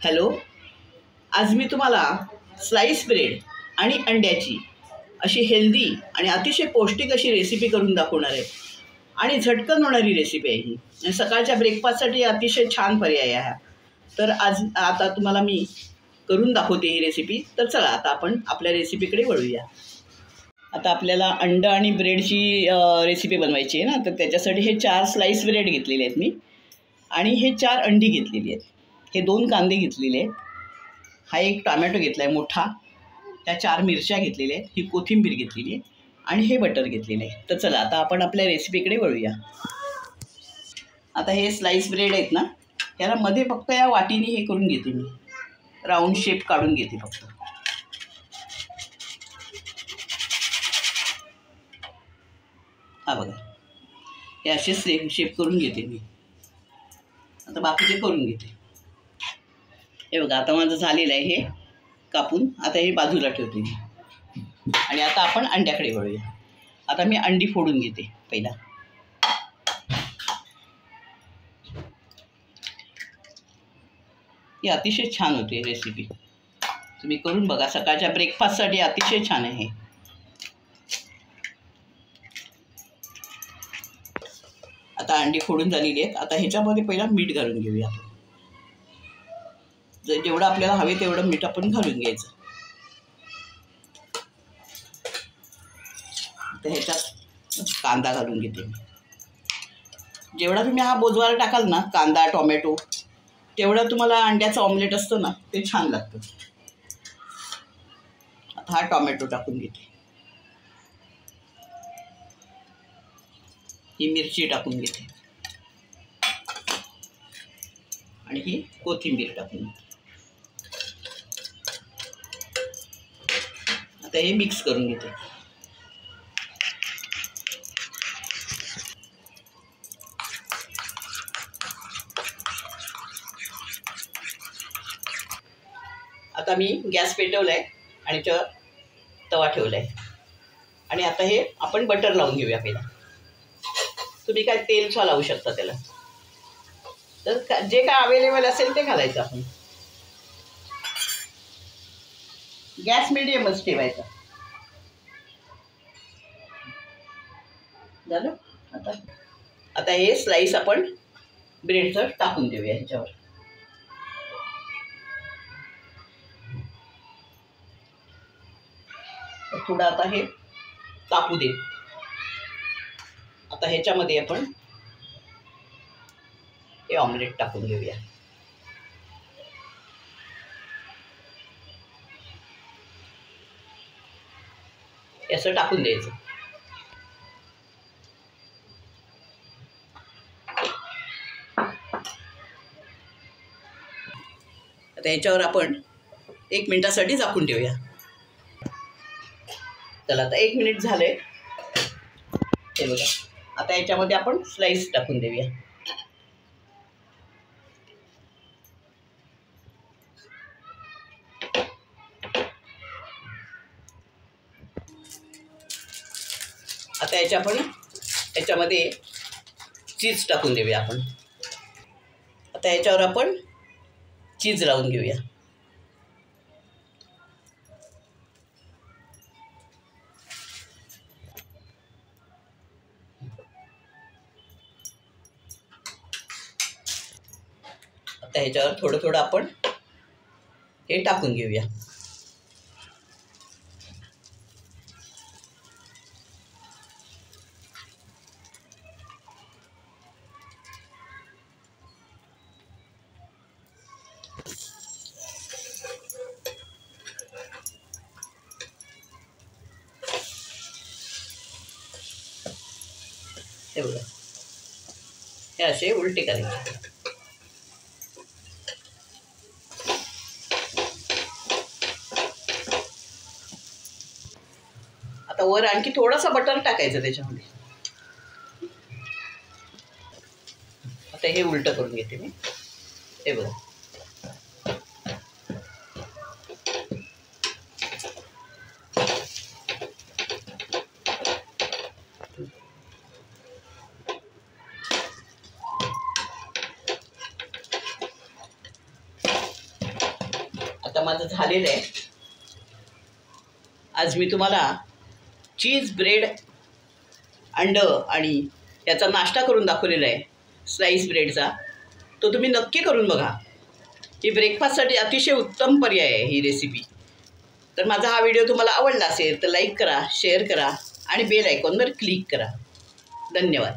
Hello, आज मी तुम्हाला slice bread आणि अंड्याची अशी हेल्दी आणि अतिशय पौष्टिक अशी रेसिपी करून दाखवणार आहे. आणि झटकन होणारी रेसिपी आहे ही. आणि सकाळच्या ब्रेकफास्टसाठी अतिशय छान पर्याय आहे हा. तर आता तुम्हाला मी करून दाखवते ही रेसिपी. तर चला आता आपण आपल्या रेसिपीकडे वळूया. आता आपल्याला अंडं आणि ब्रेडची रेसिपी बनवायची आहे ना, तर त्याच्यासाठी हे 4 स्लाइस ब्रेड घेतलेले आहेत मी, आणि हे 4 अंडी घेतलेली आहेत, हे 2 कांदे घेतलेले आहेत, हा एक टोमॅटो घेतला आहे मोठा, त्या 4 मिरच्या घेतलेल्या आहेत, ही कोथिंबीर घेतलेली आहे, आणि हे बटर घेतलेलं आहे. तर चला आता आपण आपल्या रेसिपीकडे वळूया. आता हे स्लाइस ब्रेड आहेत ना, याला मध्ये फक्त या वाटीने हे करून घेते मी, राऊंड शेप काढून घेते फक्त. हा बघा, हे असे शेप करून घेते मी. आता बाकीचे करून घेते. हे बघा, आता माझं झालेलं आहे हे कापून. आता हे बाजूला ठेवते मी, आणि आता आपण अंड्याकडे वळूया. आता मी अंडी फोडून घेते पहिला. ही अतिशय छान होते रेसिपी, तुम्ही करून बघा. सकाळच्या ब्रेकफास्टसाठी अतिशय छान आहे. आता अंडी फोडून झालेली आहेत. आता ह्याच्यामध्ये पहिला मीठ घालून घेऊया आपण. जेवढं आपल्याला हवे तेवढं मीठ आपण घालून घ्यायचं. तर ह्याच्यात कांदा घालून घेते मी. जेवढा तुम्ही हा बोजवारा टाकाल ना, कांदा टोमॅटो, तेवढं तुम्हाला अंड्याचं ऑमलेट असतं ना, ते छान लागतं. आता हा टोमॅटो टाकून घेते. ही मिरची टाकून घेते, आणि ही कोथिंबीर टाकून घेते. आता हे मिक्स करून घेते. आता मी गॅस पेटवला आहे आणि त्याच्यावर तवा ठेवला आहे, आणि आता हे आपण बटर लावून घेऊया पहिला. तुम्ही काय तेलचा लावू शकता त्याला, तर जे काय अवेलेबल असेल ते घालायचं आपण. गॅस मिडियमच ठेवायचा. झालं. आता हे स्लाइस आपण ब्रेडचं टाकून देऊया ह्याच्यावर. थोडं आता हे तापू दे. आता ह्याच्यामध्ये आपण हे ऑमलेट टाकून घेऊया. असं टाकून द्यायचं. आता ह्याच्यावर आपण 1 मिनिटासाठी झाकून ठेवूया. चला, आता 1 मिनिट झालंय. हे बघा, आता याच्यामध्ये आपण स्लाइस टाकून देऊया. आता याच्यामध्ये चीज टाकून देऊया आपण. आता याच्यावर आपण चीज लावून घेऊया. आता ह्याच्यावर थोडं थोडं आपण हे टाकून घेऊया. हे बघा, हे असे उलटे करायचे. आता वर आणखी थोडासा बटर टाकायचं त्याच्यामध्ये. आता हे उलट करून घेते मी. हे बघा, आता माझं झालेलं आहे. आज मी तुम्हाला चीज ब्रेड अंडं आणि याचा नाश्ता करून दाखवलेला आहे, स्लाईस ब्रेडचा. तो तुम्ही नक्की करून बघा. ही ब्रेकफास्टसाठी अतिशय उत्तम पर्याय आहे ही रेसिपी. तर माझा हा व्हिडिओ तुम्हाला आवडला असेल तर लाईक करा, शेअर करा आणि बेल आयकॉनवर क्लिक करा. धन्यवाद.